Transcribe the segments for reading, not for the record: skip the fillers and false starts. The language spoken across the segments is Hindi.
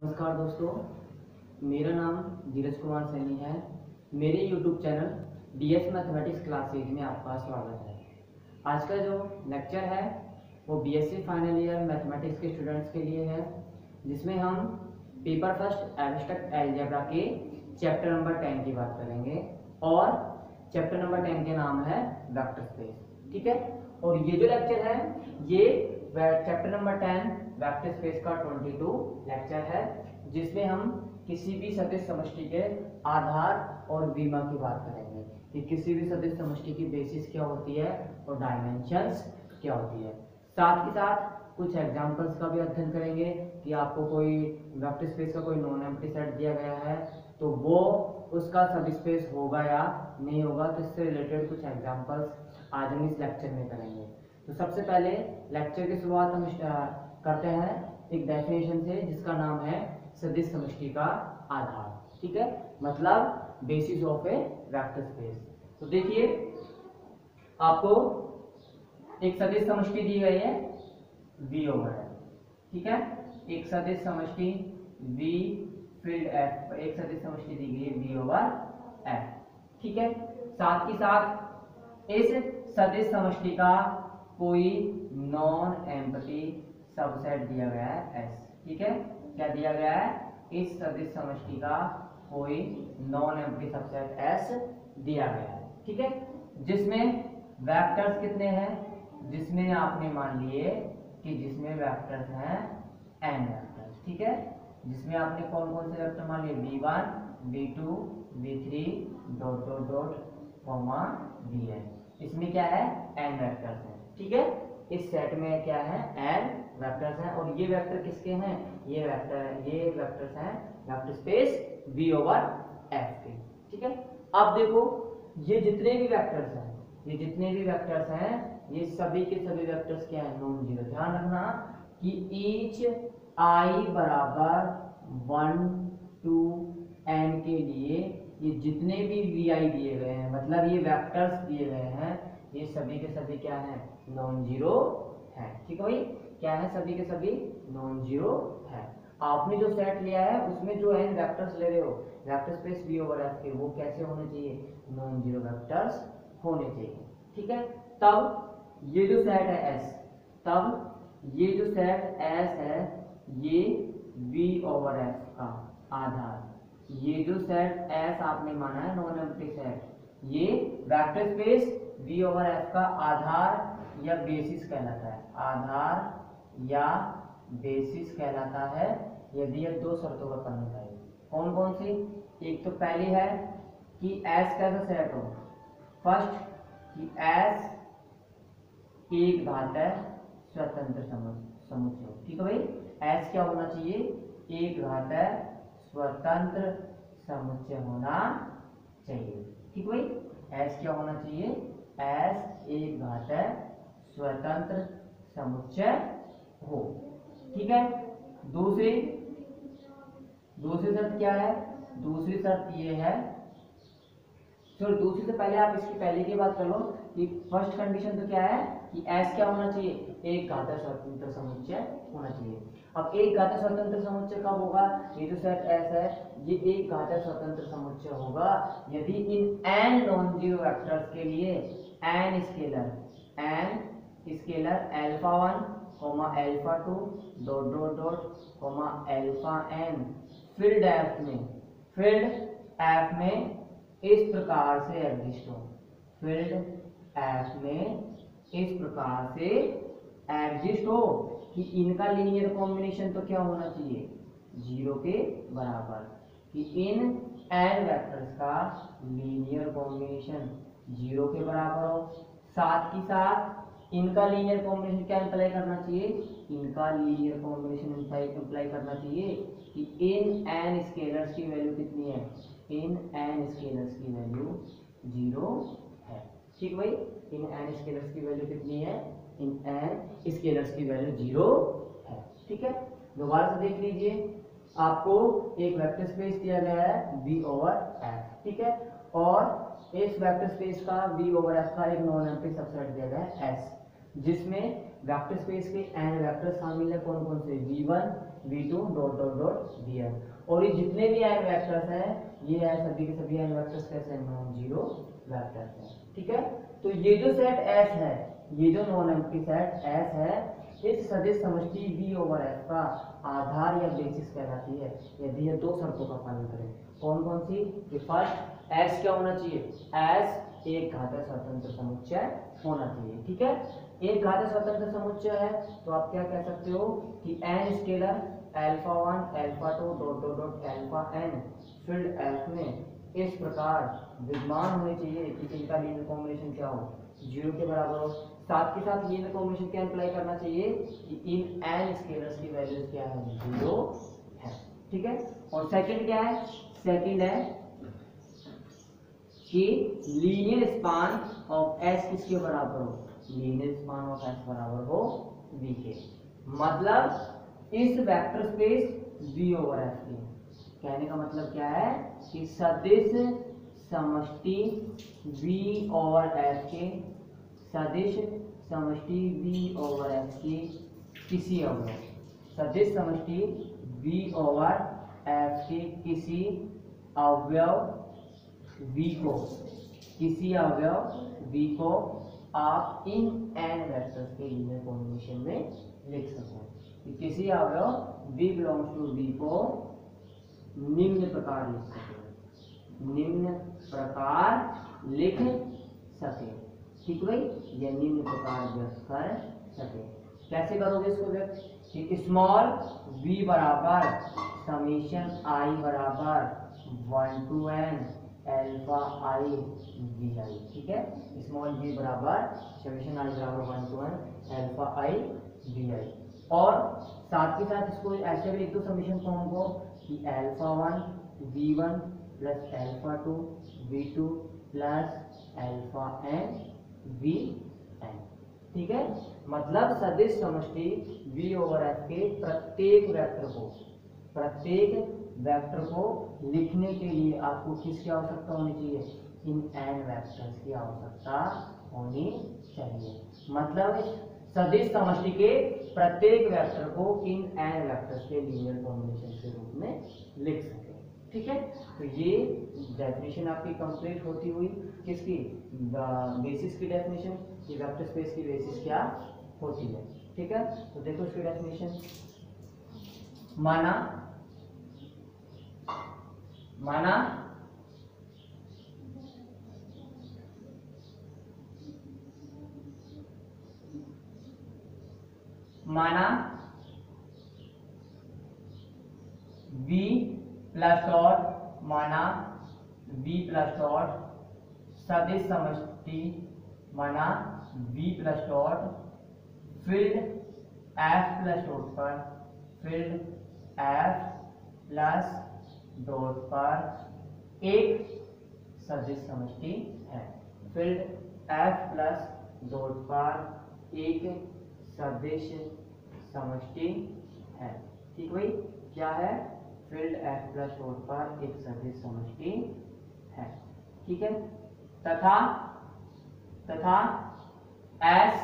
नमस्कार दोस्तों, मेरा नाम धीरज कुमार सैनी है। मेरे YouTube channel DS mathematics classes में आपका स्वागत है। आज का जो लेक्चर है वो BSc फाइनल ईयर मैथमेटिक्स के स्टूडेंट्स के लिए है, जिसमें हम पेपर फर्स्ट एब्स्ट्रैक्ट अलजेब्रा के चैप्टर नंबर 10 की बात करेंगे और चैप्टर नंबर 10 के नाम है वेक्टर स्पेस। ठीक है, और ये जो लेक्चर है ये चैप्टर नंबर 10 वेक्टर स्पेस का 22 लेक्चर है, जिसमें हम किसी भी सदिश समष्टि के आधार और विमा की बात करेंगे कि किसी भी सदिश समष्टि की बेसिस क्या होती है और डायमेंशंस क्या होती है। साथ ही साथ कुछ एग्जांपल्स का भी अध्ययन करेंगे कि आपको कोई वेक्टर स्पेस का कोई नॉन एम्प्टी सेट दिया गया है तो वो उसका सब स्पेस होगा या नहीं होगा, तो इससे रिलेटेड कुछ एग्जांपल्स आज हम इस लेक्चर में करेंगे। तो सबसे पहले लेक्चर की शुरुआत हम करते हैं एक डेफिनेशन से, जिसका नाम है सदिश समष्टि का आधार। ठीक है, मतलब basis of A vector space. तो देखिए, आपको एक सदिश समष्टि दी गई है V ओवर F। ठीक है, एक सदिश समष्टि V फील्ड F, एक सदिश समष्टि दी गई है V ओवर F। ठीक है, साथ ही साथ इस सदिश समष्टि का कोई नॉन एम्प्टी सबसेट दिया गया है S। ठीक है, क्या दिया गया है? इस सदिश समष्टि का कोई नॉन एम्प्टी सबसेट S दिया गया है। ठीक है, जिसमें वेक्टर्स कितने हैं? जिसमें आपने मान लिए कि जिसमें वेक्टर्स हैं n वेक्टर्स। ठीक है, जिसमें आपने कौन कौन से वेक्टर मान लिए? v1, v2, v3 dot dot dot comma vn। इसमें क्या है? n वेक्टर्स हैं। ठीक है, इस सेट में क्या है? n वेक्टर्स हैं। और ये वेक्टर किसके हैं? ये वेक्टर्स हैं vector space V over F के। ठीक है, अब देखो, ये जितने भी वेक्टर्स हैं ये सभी के सभी वेक्टर्स क्या है? Non zero. ध्यान रखना कि ईच i बराबर 1 to n के लिए ये जितने भी vi दिए गए हैं, मतलब ये वेक्टर्स दिए गए हैं, ये सभी के सभी क्या है? नॉन जीरो है। ठीक है भाई, क्या है? सभी के सभी नॉन जीरो है। आपने जो सेट लिया है उसमें जो n वेक्टर्स ले रहे हो vector space V over F के, वो कैसे होने चाहिए? नॉन जीरो वेक्टर्स होने चाहिए। ठीक है, तब ये जो सेट है S, तब ये जो सेट S है ये V ओवर F का आधार, ये जो सेट S आपने माना है नॉन एम्प्टी सेट, ये vector space V over F का आधार या बेसिस कहलाता है। आधार या बेसिस कहलाता है यदि ये दो शर्तों का पालन करे। कौन कौन सी? एक तो पहली है कि S कैसा सेट हो? फर्स्ट कि S एक घातीय स्वतंत्र समुच्चय हो। ठीक है भाई, S क्या होना चाहिए? एक घातीय स्वतंत्र समुच्चय होना चाहिए। ठीक है भाई, S क्या होना चाहिए? S एक घातीय स्वतंत्र समुच्चय हो। ठीक है, दूसरी शर्त क्या है? दूसरी शर्त ये है, चलो दूसरी से पहले आप इसकी पहले की बात कर लो कि फर्स्ट कंडीशन तो क्या है कि S क्या होना चाहिए? एक घातीय स्वतंत्र समुच्चय होना चाहिए। अब एक घातीय स्वतंत्र समुच्चय कब होगा? ये जो सेट S है ये एक घातीय स्वतंत्र समुच्चय होगा यदि इन n नॉन जीरो वेक्टर्स के लिए n scalar alpha 1 alpha 2 dot dot dot alpha n field F में इस प्रकार से एग्जिस्ट हो। फील्ड F में इस प्रकार से एग्जिस्ट हो कि इनका लीनियर कॉम्बिनेशन तो क्या होना चाहिए? 0 के बराबर। कि इन n वेक्टर्स का लीनियर कॉम्बिनेशन 0 के बराबर हो। साथ ही साथ इनका लीनियर कॉम्बिनेशन क्या इंप्लाई करना चाहिए? इनका लीनियर कॉम्बिनेशन इंप्लाई करना चाहिए कि इन n स्केलर्स की वैल्यू कितनी है? इन n स्केलर्स की वैल्यू 0 है। ठीक भाई, इन n स्केलर्स की वैल्यू कितनी है? इन n स्केलर्स की वैल्यू 0 है। ठीक है, दोबारा से देख लीजिए, आपको एक वेक्टर स्पेस दिया गया है V ओवर F। ठीक है, और इस वेक्टर स्पेस का V ओवर F का एक नॉन एम्प्टी सबसेट दिया गया है S, जिसमें वेक्टर स्पेस के n वेक्टर शामिल है। कौन कौन से? V1, v2 dot dot dot vn। और ये जितने भी n वेक्टर्स हैं ये है सभी के सभी n वेक्टर्स कैसे नॉन जीरो वेक्टर्स हैं। ठीक है, तो ये जो सेट S है, ये जो नॉन एम्प्टी सेट S है, इस सदिश समष्टि V ओवर F का आधार या बेसिस कहलाती है यदि ये दो शर्तों का पालन करें। कौन कौन सी? कि फर्स्ट S क्या होना चाहिए? S एक घातीय स्वतंत्र समुच्चय होना चाहिए। ठीक है, एक घातीय स्वतंत्र समुच्चय है तो आप क्या कह सकते हो कि n scalar alpha 1 alpha 2 dot dot dot alpha n field F में इस प्रकार विद्यमान होने चाहिए कि इनका लीनियर कॉम्बिनेशन क्या हो, 0 के बराबर हो। साथ के साथ लीनियर कॉम्बिनेशन क्या अप्लाई करना चाहिए कि इन n स्केलर्स की वैल्यूज क्या है, 0 है। ठीक है, और सेकंड क्या है? सेकंड है कि लीनियर स्पान ऑफ S किसके बराबर हो, लीनियर स्पान ऑफ S बराबर हो V के। मतलब इस vector space V over F के। कहने का मतलब क्या है कि सदिश समष्टि V ओवर F के, सदिश समष्टि V ओवर F के किसी अवयव, सदिश समष्टि V ओवर F के किसी अवयव V को, किसी अवयव V को आप इन n वेक्टर्स के लीनियर कॉम्बिनेशन में लिख सको। कि किसी अवयव V बिलोंग्स टू V को निम्न प्रकार लिख सके, निम्न प्रकार लिख सके। ठीक भाई, या निम्न प्रकार व्यक्त कर सके। कैसे करोगे इसको व्यक्त? कि स्मॉल v बराबर समीशन i बराबर 1 to n alpha i vi। ठीक है, स्मॉल v बराबर समीशन i बराबर 1 to n alpha i vi। और साथ के साथ इसको ऐसे भी लिख दो समीशन फॉर्म को कि alpha 1 v1 plus alpha 2 v2 plus alpha n vn। ठीक है, मतलब सदिश समष्टि V ओवर F के प्रत्येक वेक्टर को लिखने के लिए आपको किसकी आवश्यकता होनी चाहिए, इन n वेक्टर्स की आवश्यकता होनी चाहिए। मतलब सदिश समष्टि के प्रत्येक वेक्टर को इन n वेक्टर्स के लीनियर कॉम्बिनेशन के रूप में लिख सके। ठीक है, तो ये डेफिनेशन आपकी कंप्लीट होती हुई किसकी, बेसिस की डेफिनेशन, कि वेक्टर स्पेस की बेसिस क्या होती है। ठीक है, तो देखो इसकी डेफिनेशन। माना V प्लस डॉट, माना V प्लस डॉट सदिश समष्टि, माना V plus dot field F plus dot पर, फील्ड F प्लस डॉट पर एक सदिश समष्टि है। फील्ड F प्लस डॉट पर एक सदिश समष्टि है। ठीक भाई, क्या है? फील्ड F प्लस डॉट पर एक सदिश समष्टि है। ठीक है, तथा S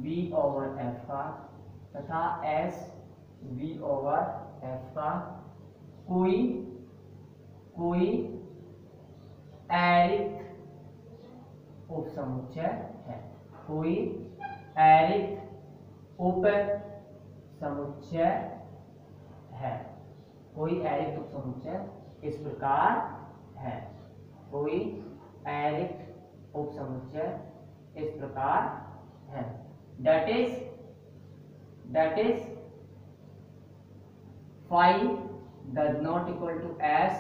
V ओवर F का, तथा S V ओवर F का कोई एरिथ उपसमुच्चय है, कोई एरिथ उप समुच्चय है, कोई एरिथ उप समुच्चय इस प्रकार है, कोई एरिथ उप समुच्चय इस प्रकार है। That is phi does not equal to S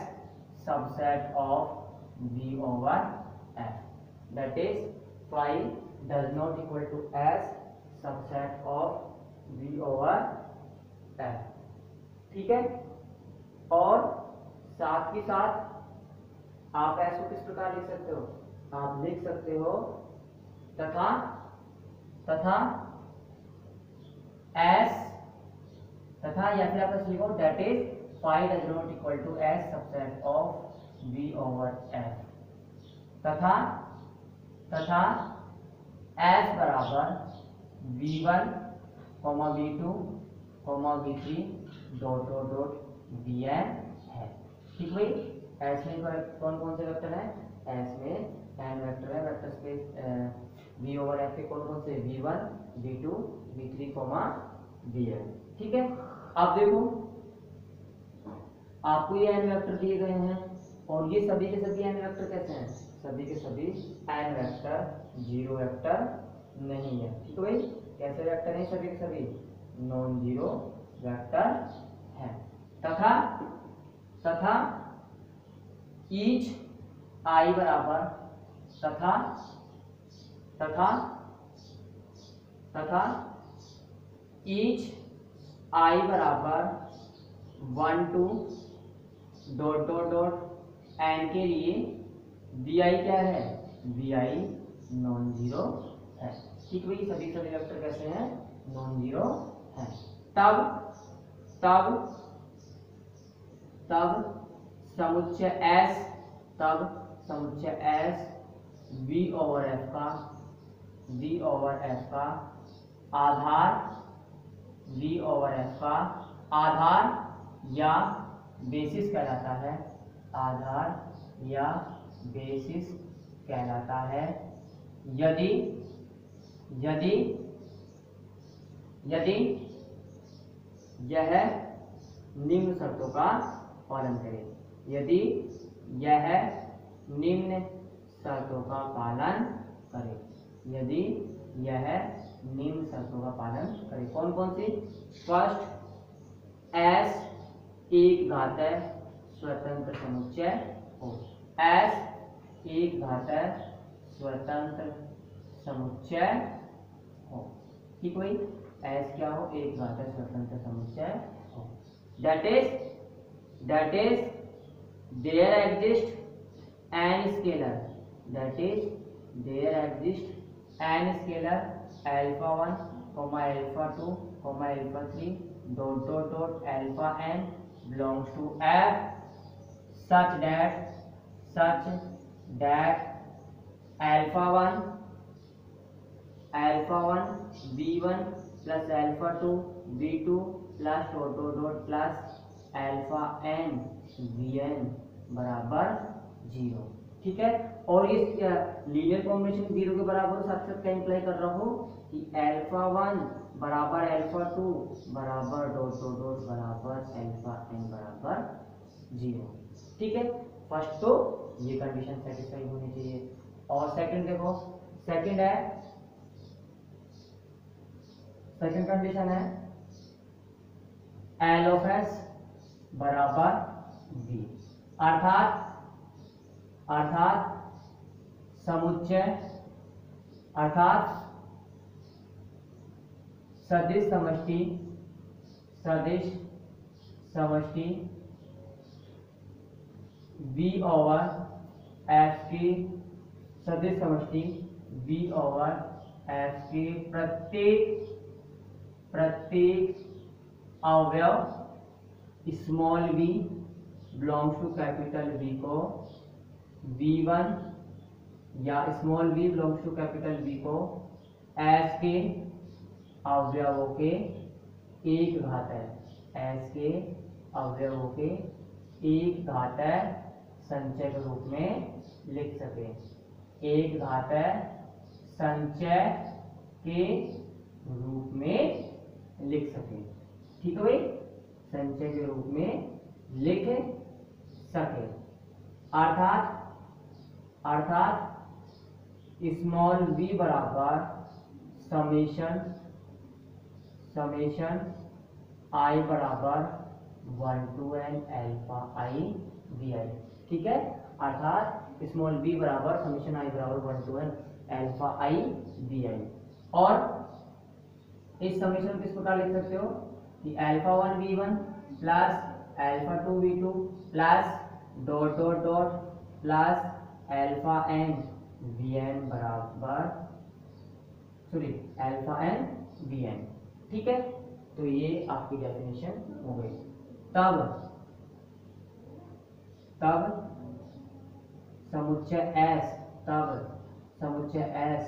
subset of V over F। That is phi does not equal to S subset of V over F। ठीक है, और साथ ही साथ आप S को किस प्रकार लिख सकते हो, आप लिख सकते हो तथा S, तथा या फिर आप लिखो that is phi does not equal to S subset of V over F, तथा S बराबर V1 comma V2 comma V3 dot dot dot Vn है। ठीक भाई, एस में कौन कौन से वेक्टर है? एस में n वेक्टर है, vector space V over F के कौन कौन से? V1 V2 V3 comma Vn। ठीक है, अब देखो आपको ये n वेक्टर दिए गए हैं और ये सभी के सभी n वेक्टर कैसे हैं? सभी के सभी n वेक्टर जीरो वेक्टर नहीं है। ठीक है भाई, कैसे वेक्टर हैं? सभी के सभी नॉन जीरो वेक्टर है। तथा ईच i बराबर तथा ईच i बराबर 1 2 डॉट डॉट डॉट n के लिए vi क्या है? vi नॉन जीरो है। ठीक भाई, सभी वेक्टर कैसे हैं? नॉन जीरो है। तब समुच्चय S V ओवर F का आधार या बेसिस कहलाता है यदि यह निम्न शर्तों का पालन करे। यदि यह निम्न शर्तों का पालन करे। कौन कौन सी? फर्स्ट, S एक घातीय स्वतंत्र समुच्चय हो। S एक घातीय स्वतंत्र समुच्चय हो। ठीक भाई, S क्या हो? एक घातीय स्वतंत्र समुच्चय हो। That is there exists n scalar alpha 1 alpha 2 alpha 3 dot dot dot alpha n belongs to F such that alpha 1 v1 plus alpha 2 v2 plus dot dot dot plus alpha n vn बराबर 0। ठीक है, और इस लीनियर कॉम्बिनेशन 0 के बराबर साथ साथ क्या इंप्लाई कर रहा हूँ कि alpha 1 बराबर alpha 2 बराबर डॉट डॉट डॉट बराबर alpha n बराबर 0। ठीक है, फर्स्ट तो ये कंडीशन सेटिस्फाई होनी चाहिए। और सेकंड देखो, सेकंड कंडीशन है L ऑफ S बराबर V, अर्थात सदिश समष्टि V ओवर F की सदिश समष्टि V ओवर F की प्रत्येक अवयव small v belongs to capital V को V1 या small v belongs to capital V को S के अवयवों के एक घातीय संचय के रूप में लिख सके। एक घातीय संचय के रूप में लिख सके। ठीक है भाई, संचय के रूप में लिख सके। अर्थात स्मॉल v बराबर समेशन i बराबर 1 to n alpha i vi। ठीक है, अर्थात स्मॉल v बराबर समेशन i बराबर 1 to n alpha i vi। और इस समेशन किस प्रकार लिख सकते हो कि alpha 1 v1 plus alpha 2 v2 plus dot dot dot plus alpha n vn बराबर अल्फा n vn। ठीक है, तो ये आपकी डेफिनेशन हो गई। तब समुच्चय S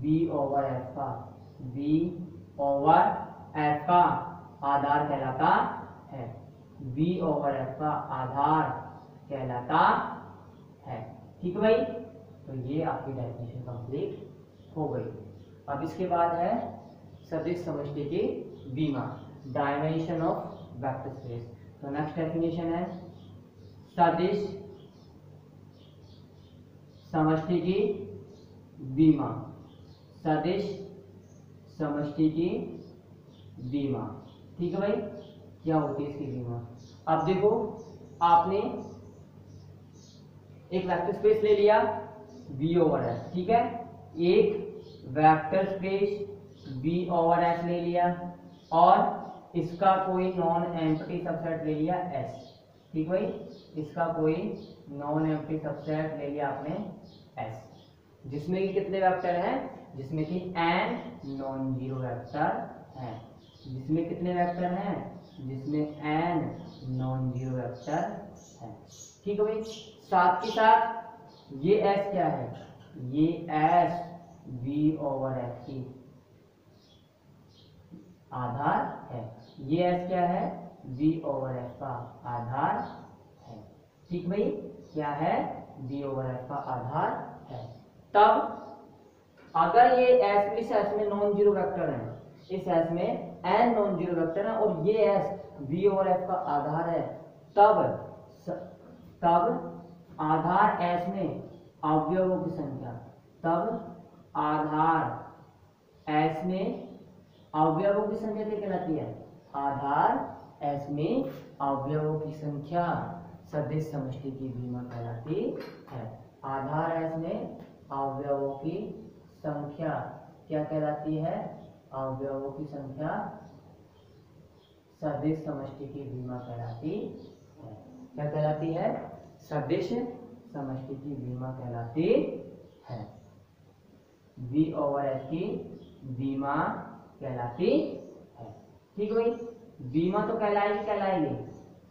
V ओवर F का V ओवर एफ का आधार कहलाता है, V ओवर एफ का आधार कहलाता है। ठीक है भाई, तो ये आपकी डेफिनेशन कंप्लीट हो गई। अब इसके बाद है सदिश समष्टि की बीमा, डायमेंशन ऑफ वेक्टर स्पेस। तो नेक्स्ट डेफिनेशन है सदिश समष्टि की बीमा, सदिश समष्टि की बीमा। ठीक है भाई, क्या होती है इसकी बीमा? अब देखो, आपने एक वेक्टर स्पेस ले लिया V ओवर एस, ठीक है, एक vector space V over S ले लिया और इसका कोई नॉन एम्प्टी सबसेट ले लिया S। ठीक भाई, इसका कोई नॉन एम्प्टी सबसेट ले लिया आपने S, जिसमें कि कितने वेक्टर हैं? जिसमें कि n नॉन जीरो वेक्टर हैं। जिसमें कितने वेक्टर हैं? जिसमें n नॉन जीरो वेक्टर हैं। ठीक है भाई, साथ के साथ ये S क्या है? ये S V ओवर F की आधार है। ये S क्या है? V ओवर F का आधार है। ठीक भाई, क्या है? V ओवर F का आधार है। तब अगर ये S इस S में नॉन जीरो वेक्टर है, इस S में n नॉन जीरो वेक्टर है और ये S V ओवर F का आधार है, तब आधार S में अवयवों की संख्या, तब आधार S में अवयवों की संख्या क्या कहलाती है? आधार S में अवयवों की संख्या सदिश समष्टि की बीमा कहलाती है। आधार S में अवयवों की संख्या क्या कहलाती है? अवयवों की संख्या सदिश समष्टि की बीमा कहलाती है। क्या कहलाती है? सदिश समष्टि की बीमा कहलाती है। V ओवर S की बीमा कहलाती है। ठीक है भाई, बीमा तो कहलाएगी,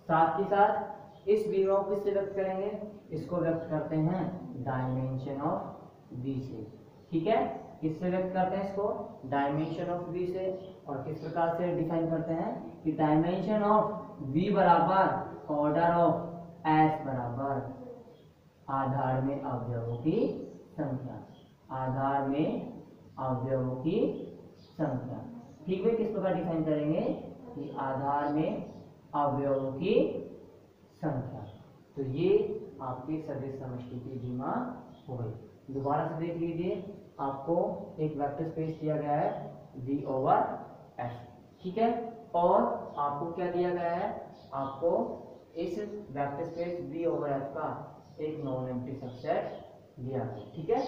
साथ ही साथ इस बीमा को किससे व्यक्त करेंगे? इसको व्यक्त करते हैं डायमेंशन ऑफ V से। ठीक है, किससे व्यक्त करते हैं इसको? डायमेंशन ऑफ V से। और किस प्रकार से डिफाइन करते हैं कि डायमेंशन ऑफ V बराबर ऑर्डर ऑफ S बराबर आधार में अवयवों की संख्या, आधार में अवयवों की संख्या। ठीक है, किस प्रकार डिफाइन करेंगे कि आधार में अवयवों की संख्या। तो ये आपकी सदिश समष्टि की बीमा हो गई। दोबारा से देख लीजिए, आपको एक वेक्टर स्पेस दिया गया है V ओवर S, ठीक है, और आपको क्या दिया गया है? आपको इस vector space V over S का एक नॉन एम्प्टी सबसेट दिया है। ठीक है,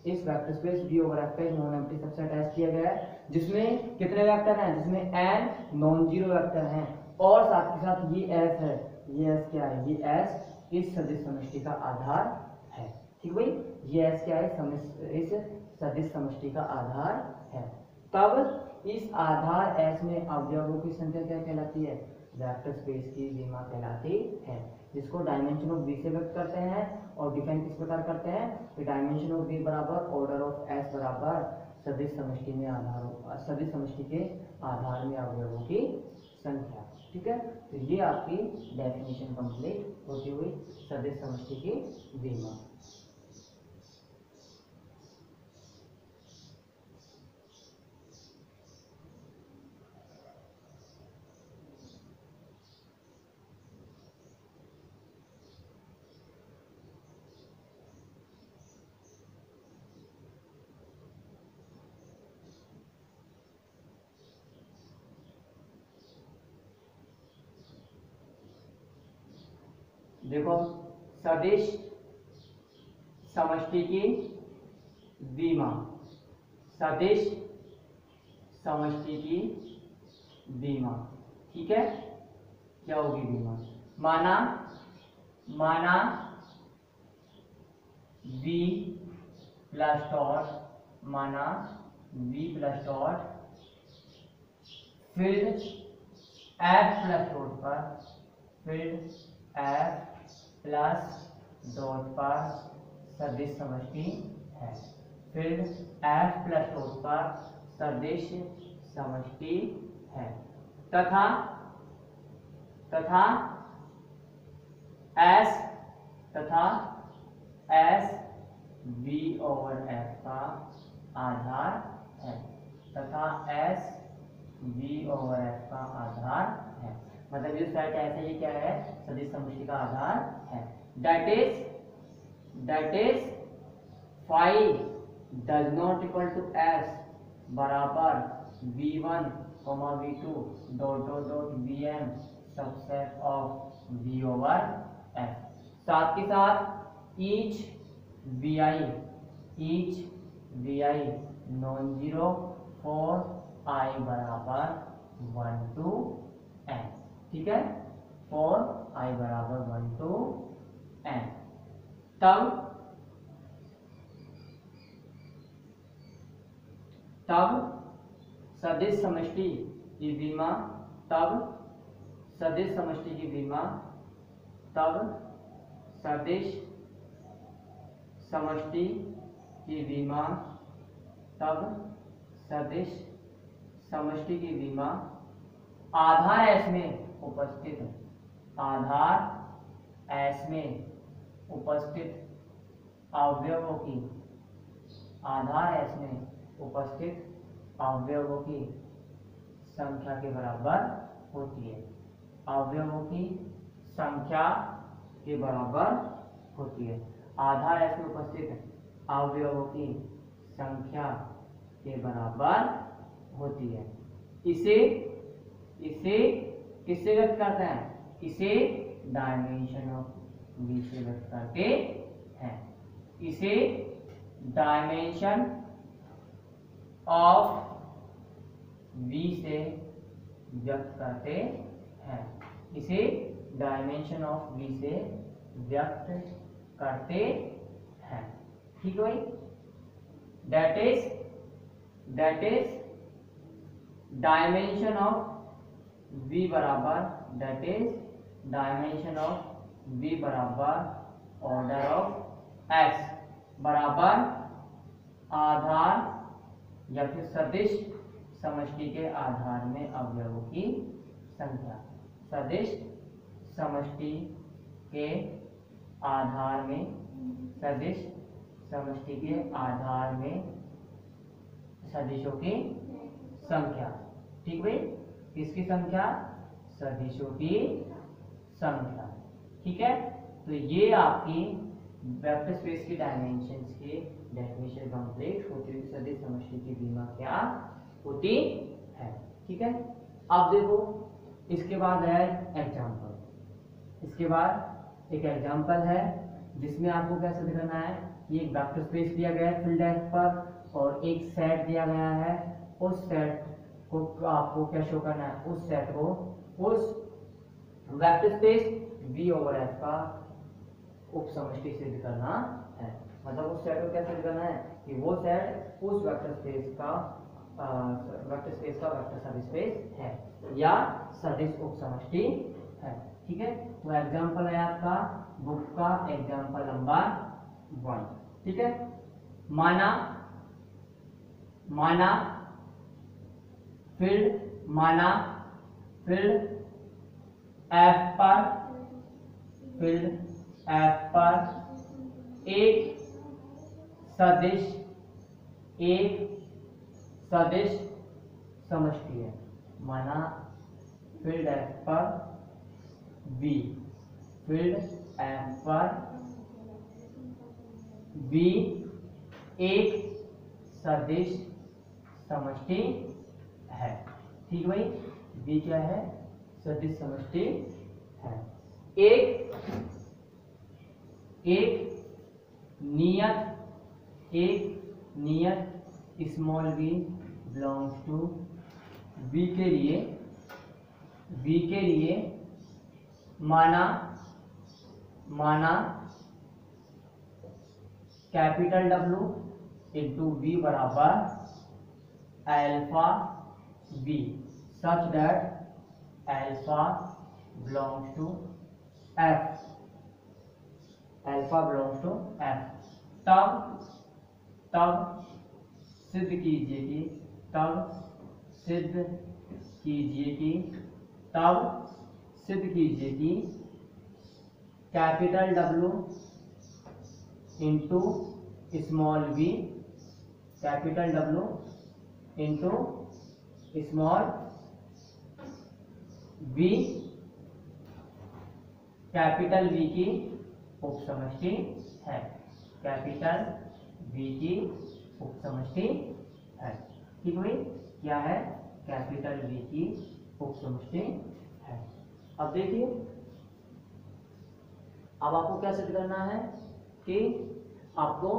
इस vector space V over F का एक नॉन एम्प्टी सबसेट S दिया गया है, जिसमें कितने वेक्टर हैं? जिसमें n नॉन जीरो वेक्टर हैं और साथ के साथ ये S है। ये S क्या है? ये S इस सदिश समष्टि का आधार है। ठीक भाई, ये S क्या है? इस सदिश समष्टि का आधार है। तब इस आधार S में अवयवों की संख्या क्या कहलाती है? वेक्टर स्पेस की बीमा कहलाती है, जिसको डायमेंशन ऑफ V से व्यक्त करते हैं। और डिफाइन किस प्रकार करते हैं कि डायमेंशन ऑफ V बराबर ऑर्डर ऑफ S बराबर सदिश समष्टि में सदिश समष्टि के आधार में अवयवों की संख्या। ठीक है, तो ये आपकी डेफिनेशन कंप्लीट होती हुई सदिश समष्टि की बीमा। देखो, सदिश समष्टि की बीमा, सदिश समष्टि की बीमा। ठीक है, क्या होगी बीमा? माना V प्लस डॉट, माना V plus dot field F plus dot पर, फील्ड F प्लस डॉट पर सदिश समष्टि है। फील्ड F प्लस डॉट पर सदिश समष्टि है तथा एस वी ओवर एफ का आधार है तथा एस वी ओवर एफ का आधार है। मतलब जो सेट ऐसे ही क्या है, सदिश समष्टि का आधार है। That is phi does not equal to S बराबर v1 v2 dot vm subset of v over f। साथ के साथ each vi non zero for i बराबर 1 to n। ठीक है, फॉर i बराबर 1 to n। तब सदिश समष्टि की विमा तब सदिश समष्टि की विमा आधार एस में उपस्थित अवयवों की संख्या के बराबर होती है। अवयवों की संख्या के बराबर होती है। आधार एस में उपस्थित अवयवों की संख्या के बराबर होती है। इसे किससे व्यक्त करते हैं? इसे डायमेंशन ऑफ v से व्यक्त करते हैं। इसे डायमेंशन ऑफ v से व्यक्त करते हैं। इसे डायमेंशन ऑफ v से व्यक्त करते हैं। ठीक है भाई, that is dimension of v बराबर ऑर्डर ऑफ s बराबर आधार या फिर सदिश समष्टि के आधार में अवयवों की संख्या। सदिश समष्टि के आधार में सदिशों की संख्या। ठीक भाई, किसकी संख्या? सदिशों की संख्या। ठीक है, तो ये आपकी वेक्टर स्पेस की डायमेंशंस की डेफिनेशन कंप्लीट होती हुई सदिश समष्टि की विमा क्या होती है। ठीक है, अब देखो इसके बाद है एग्जाम्पल। इसके बाद एक एग्जाम्पल है जिसमें आपको कैसे दिखाना है कि एक वेक्टर स्पेस दिया गया है फील्ड एफ पर और एक सेट दिया गया है। उस सेट को आपको क्या शो करना है? उस सेट को उस vector space V over F का उप समष्टि सिद्ध करना है। मतलब उस सेट को क्या सिद्ध करना है कि वो सेट उस वेक्टर स्पेस का वेक्टर सब स्पेस है या सदिश उप समष्टि है। ठीक है, तो एग्जांपल है आपका बुक का एग्जांपल नंबर 1। ठीक है, माना फील्ड F पर एक सदिश समष्टि है। माना फील्ड F पर V एक सदिश समष्टि है। ठीक भाई, V क्या है? सदिश समष्टि है। एक नियत small v belongs to V के लिए माना कैपिटल W इंटू V बराबर alpha V such that alpha belongs to F। तब सिद्ध कीजिए कीजिए कि तब सिद्ध कीजिए कि capital W into small v, capital W into small v capital V की उपसमष्टि है, कैपिटल V की उपसमष्टि है। ठीक भाई, क्या है? कैपिटल V की उपसमष्टि है। अब देखिए, अब आपको क्या सिद्ध करना है कि आपको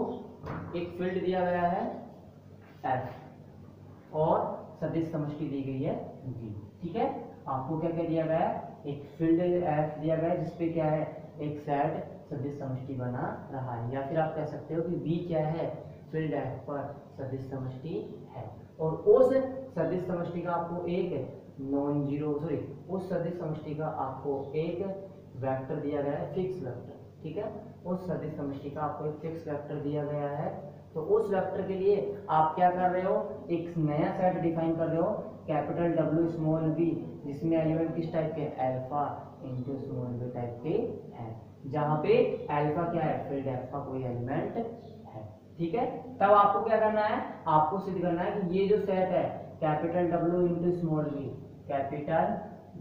एक फील्ड दिया गया है F और सदिश समष्टि दी गई है V। ठीक है, आपको क्या क्या दिया गया है? एक फील्ड F दिया गया है जिसपे क्या है? एक सेट सदिश समष्टि बना रहा है, या फिर आप कह सकते हो कि V क्या है? फील्ड F पर सदिश समष्टि है, और उस सदिश समष्टि का आपको एक नॉन जीरो उस सदिश समष्टि का आपको एक वेक्टर दिया गया है, फिक्स वेक्टर। ठीक है, उस सदिश समष्टि का आपको एक फिक्स वेक्टर दिया गया है, तो उस वेक्टर के लिए आप क्या कर रहे हो? एक नया सेट डिफाइन कर रहे हो, कैपिटल W स्मॉल v, जिसमें एलिमेंट किस टाइप के? Alpha into small v type के हैं, जहां पे अल्फा क्या है? फील्ड F का कोई एलिमेंट है। ठीक है, तब आपको क्या करना है? आपको सिद्ध करना है कि ये जो सेट है capital W into small v, capital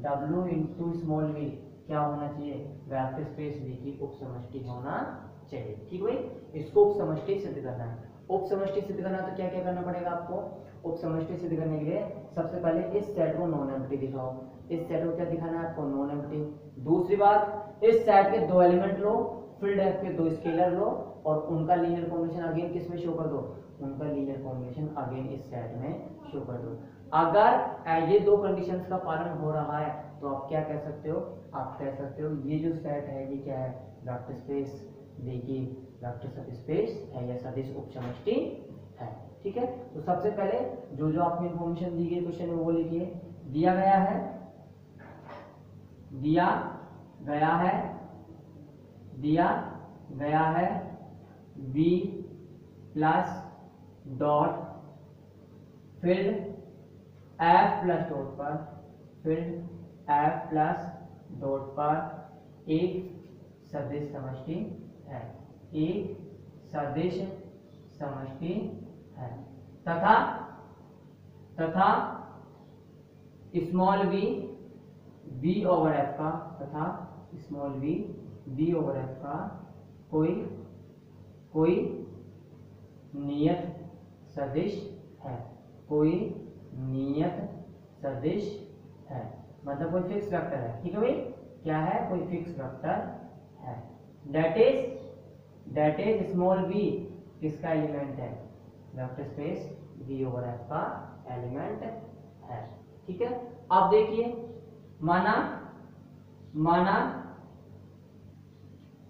W into small v क्या होना चाहिए? वेक्टर स्पेस V की उपसमष्टि होना चाहिए। ठीक भाई, इसको उपसमष्टि सिद्ध करना है। उपसमष्टि सिद्ध करना है तो क्या क्या करना पड़ेगा आपको? उपसमष्टि सिद्ध करने के लिए सबसे पहले इस सेट को नॉन एम्प्टी दिखाओ। इस सेट को क्या दिखाना है आपको? Non empty. दूसरी बात, इस सेट के दो एलिमेंट लो, फील्ड F के दो स्केलर लो, और उनका लीनियर कॉम्बिनेशन अगेन किस में शो कर दो? उनका लीनियर कॉम्बिनेशन अगेन इस सेट में शो कर दो। अगर ये दो कंडीशंस का पालन हो रहा है तो आप क्या कह सकते हो? आप कह सकते हो ये जो सेट है ये क्या है? वेक्टर स्पेस V की वेक्टर सबस्पेस है, या सदिश उपसमष्टि है। ठीक है, तो सबसे पहले जो जो आपको इंफॉर्मेशन दी गई क्वेश्चन में वो लिखिए। दिया गया है V plus dot field F plus dot पर, फील्ड F प्लस डॉट पर एक सदिश समष्टि है, एक सदिश समष्टि है, तथा स्मॉल v ओवर F का, तथा स्मॉल v ओवर F का कोई नियत सदिश है, कोई नियत सदिश है, मतलब कोई फिक्स वेक्टर है। ठीक है भाई, क्या है? कोई फिक्स वेक्टर है। दैट इज स्मॉल v किसका एलिमेंट है? Vector space V over F का एलिमेंट है। ठीक है, अब देखिए, माना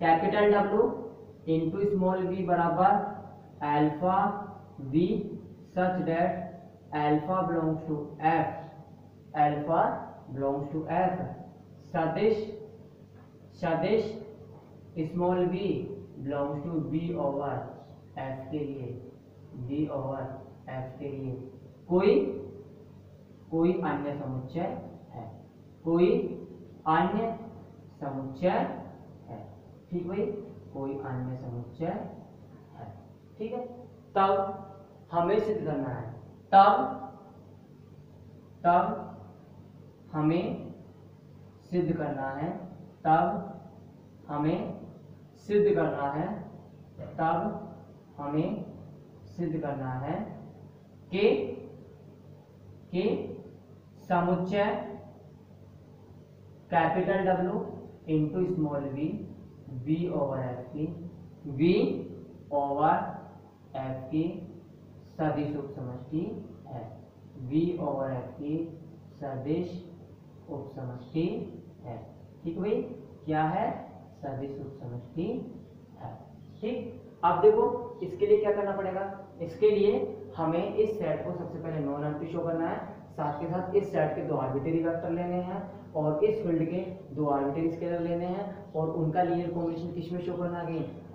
capital W into small v बराबर alpha v such that alpha belongs to F, alpha belongs to F, सदिश small v belongs to V over F के लिए, V ओवर F के लिए कोई अन्य समुच्चय है, कोई अन्य समुच्चय है। ठीक भाई, कोई अन्य समुच्चय है। ठीक है, तब हमें सिद्ध करना है, तब हमें सिद्ध करना है, तब हमें सिद्ध करना है, तब हमें सिद्ध करना है कि समुच्चय capital W into small v over F की सदिश उपसमष्टि है, V ओवर F की सदिश उपसमष्टि है। ठीक भाई, क्या है? सदिश उपसमष्टि है। ठीक, अब देखो इसके लिए क्या करना पड़ेगा? इसके लिए हमें इस सेट को सबसे पहले नॉन एम्प्टी शो करना है, साथ के साथ इस सेट के दो आर्बिट्रेरी वेक्टर लेने हैं, और इस फील्ड के दो आर्बिट्रेरी स्केलर लेने हैं, और उनका लीनियर कॉम्बिनेशन किस में शो करना?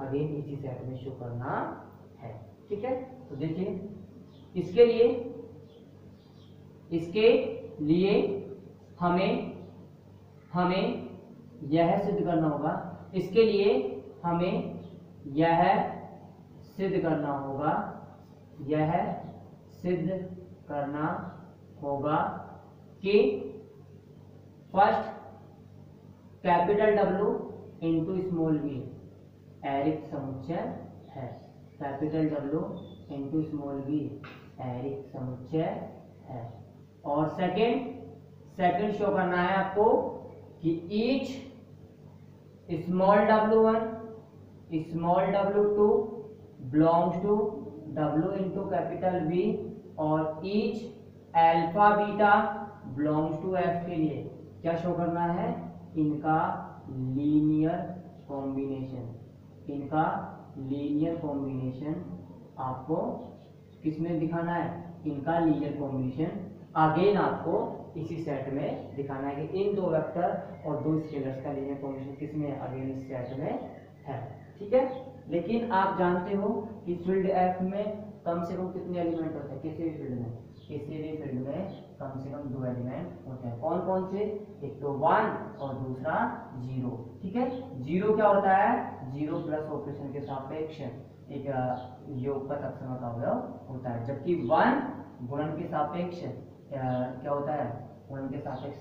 अगेन इसी सेट में शो करना है। ठीक है, तो देखिए इसके लिए हमें हमें यह सिद्ध करना होगा, इसके लिए हमें यह सिद्ध करना होगा, यह सिद्ध करना होगा कि first capital W into small v एरिक समुच्चय है। Capital W into small v एरिक समुच्चय है। और सेकंड शो करना है आपको कि each small w1 small w2 belongs to W into capital V और each alpha beta belongs to F के लिए क्या शो करना है, इनका लीनियर कॉम्बिनेशन, इनका लीनियर कॉम्बिनेशन आपको किसमें दिखाना है, इनका लीनियर कॉम्बिनेशन अगेन आपको इसी सेट में दिखाना है कि इन दो वेक्टर और दो स्केलर्स का लीनियर कॉम्बिनेशन किसमें, अगेन इस सेट में है। ठीक है, लेकिन आप जानते हो कि फील्ड F में कम से कम कितने एलिमेंट होते हैं, किसी भी फील्ड में, किसी भी फील्ड में कम से कम 2 एलिमेंट होते हैं। कौन कौन से, एक तो 1 और दूसरा 0। ठीक है, 0 क्या होता है, 0 प्लस ऑपरेशन के सापेक्ष एक योग का तत्समक अवयव होता है, जबकि 1 गुणन के सापेक्ष क्या होता है, गुणन के सापेक्ष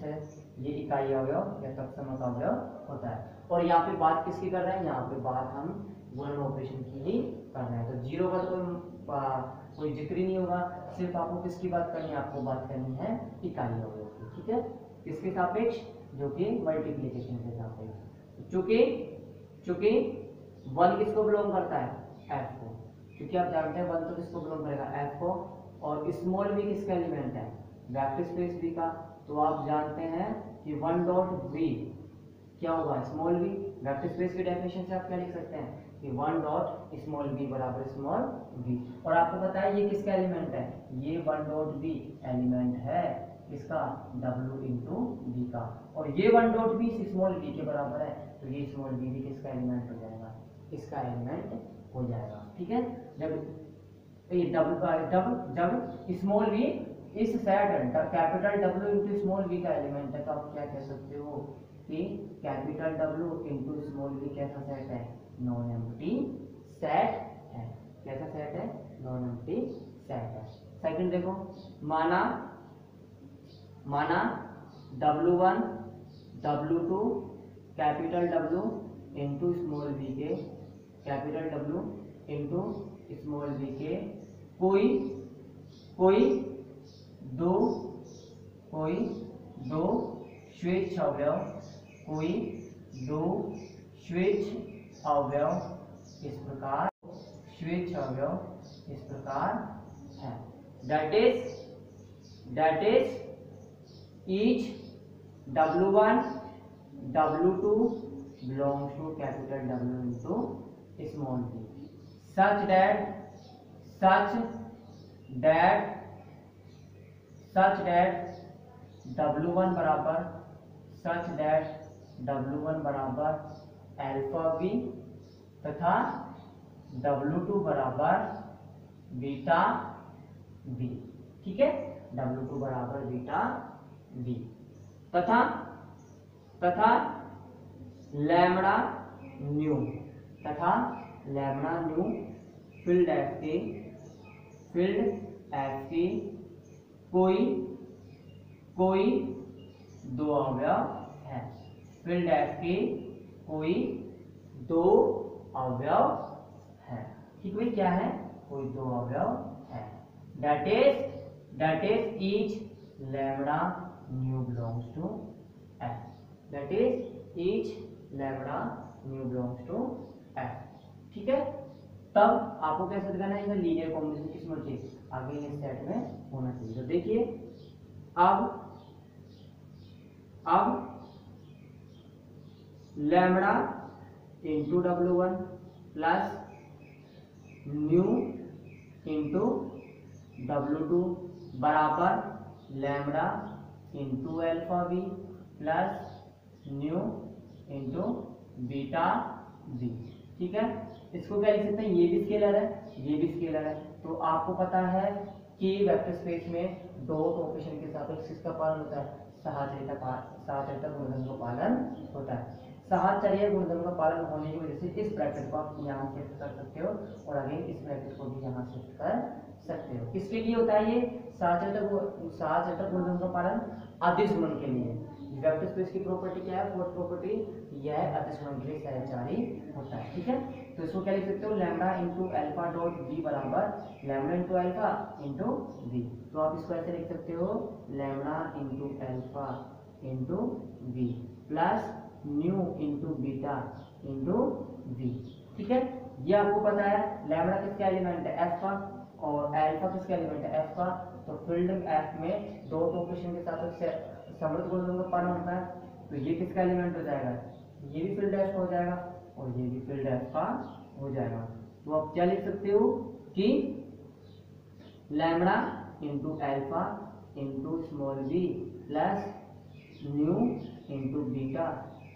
ये इकाई अवयव या तत्समक अवयव होता है। और यहाँ पे बात किसकी कर रहे हैं, यहाँ पे बात हम गुणन ऑपरेशन की ही कर रहे हैं। तो 0 का तो कोई जिक्र ही नहीं होगा, सिर्फ आपको किसकी बात करनी है, आपको बात करनी है इकाई अवयव की। ठीक है, किसके सापेक्ष, जो कि मल्टीप्लिकेशन के सापेक्ष। चूंकि 1 किसको बिलोंग करता है, F को, क्योंकि आप जानते हैं 1 तो किसको बिलोंग करेगा, F को, और स्मॉल v किसका एलिमेंट है, वेक्टर स्पेस v का। तो आप जानते हैं कि 1 डॉट v क्या होगा, स्मॉल v। वेक्टर स्पेस की डेफिनेशन से आप क्या लिख सकते हैं कि 1 डॉट स्मॉल v बराबर स्मॉल v। और आपको पता है ये किसका एलिमेंट है, ये 1 डॉट v एलिमेंट है इसका W इंटू v का, और ये 1 डॉट v स्मॉल v के बराबर है, तो ये स्मॉल v भी किसका एलिमेंट हो जाएगा, इसका एलिमेंट हो जाएगा। ठीक है, जब ये जब स्मॉल v इस set capital W into small v का एलिमेंट है, तो आप क्या कह सकते हो कि capital W into small v कैसा सेट है, नॉन एम्प्टी सेट है। कैसा सेट है, नॉन एम्प्टी सेट है। सेकंड देखो, माना W1 W2 capital W into small v के, capital W into small v के कोई दो स्वेच्छ अवयव, कोई दो स्वेच्छ अवयव इस प्रकार, स्वेच्छ अवयव इस प्रकार है, that is each W1 W2 belongs to capital W into small v, such that W1 बराबर अल्फा v तथा W2 बराबर बीटा v। ठीक है, W2 बराबर बीटा v तथा लैम्बडा न्यू फील्ड F के कोई दो अवयव है, फील्ड F के कोई दो अवयव है। ठीक है, क्या है, कोई दो अवयव है, that is each lambda mu belongs to F, that is each lambda mu belongs to F। ठीक है, तब आपको क्या सिद्ध करना है, इनका लीनियर कॉम्बिनेशन किस में चाहिए, आगे इस सेट में होना चाहिए। तो देखिए अब lambda into W1 plus new into W2 बराबर lambda into alpha v plus new into beta v। ठीक है, इसको क्या लिख सकते हैं, ये भी स्केलर है, ये भी स्केलर है। तो आपको पता है कि वेक्टर स्पेस में डॉट ऑपरेशन के साथ किसका पालन होता है, साहचर्यता गुणधर्म का पालन होता है। साहचर्य गुणधर्म का पालन होने की वजह से इस ब्रैकेट को आप यहाँ शिफ्ट कर सकते हो और अगेन इस ब्रैकेट को भी यहाँ शिफ्ट कर सकते हो। किसके लिए होता है ये साहचर्यता गुणधर्म का पालन, अदिश गुणन के लिए। वेक्टर स्पेस की प्रॉपर्टी क्या है, फोर्थ प्रॉपर्टी, यह अदिश गुणन के लिए सहचारी होता है। ठीक है, तो इसको क्या लिख सकते हो, lambda into alpha dot V बराबर lambda into alpha into V. तो आप इसको ऐसे लिख सकते हो, lambda into alpha into V plus new into beta into V. ठीक है, ये आपको पता है लैम्डा किसका एलिमेंट है, एफ का, और अल्फा किसका एलिमेंट है, एफ का। तो फील्ड एफ में डॉट ऑपरेशन के साथ समृद्ध गुणधर्म का पालन होता है, तो ये किसका एलिमेंट हो जाएगा, ये भी फील्ड एफ का हो जाएगा और ये भी फील्ड एफ का हो जाएगा। तो आप क्या लिख सकते हो कि lambda into alpha into small v plus new into beta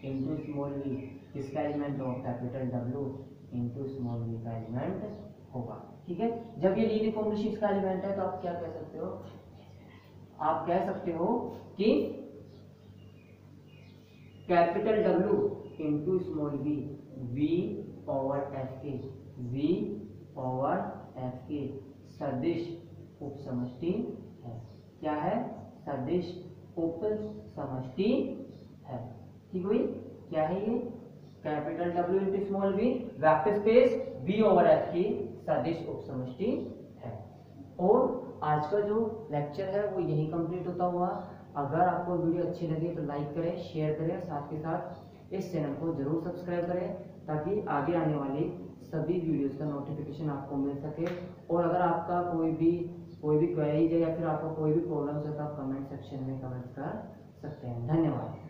into small v किसका एलिमेंट हो, capital W into small v का एलिमेंट होगा। ठीक है, जब ये लीनियर कॉम्बिनेशन इसका एलिमेंट है तो आप क्या कह सकते हो, आप कह सकते हो कि capital W into small v, v power f के, वी पावर एफ के सदिश उप समष्टि है। क्या है, सदिश उप समष्टि है। ठीक हुई, क्या है ये, capital W into small v, vector space v over f की सदिश उप समष्टि है। और आज का जो लेक्चर है वो यही कंप्लीट होता हुआ। अगर आपको वीडियो अच्छी लगी तो लाइक करें, शेयर करें, साथ के साथ इस चैनल को जरूर सब्सक्राइब करें ताकि आगे आने वाली सभी वीडियोस का नोटिफिकेशन आपको मिल सके। और अगर आपका कोई भी क्वेरीज है या फिर आपका कोई भी प्रॉब्लम है तो आप कमेंट सेक्शन में कमेंट कर सकते हैं। धन्यवाद।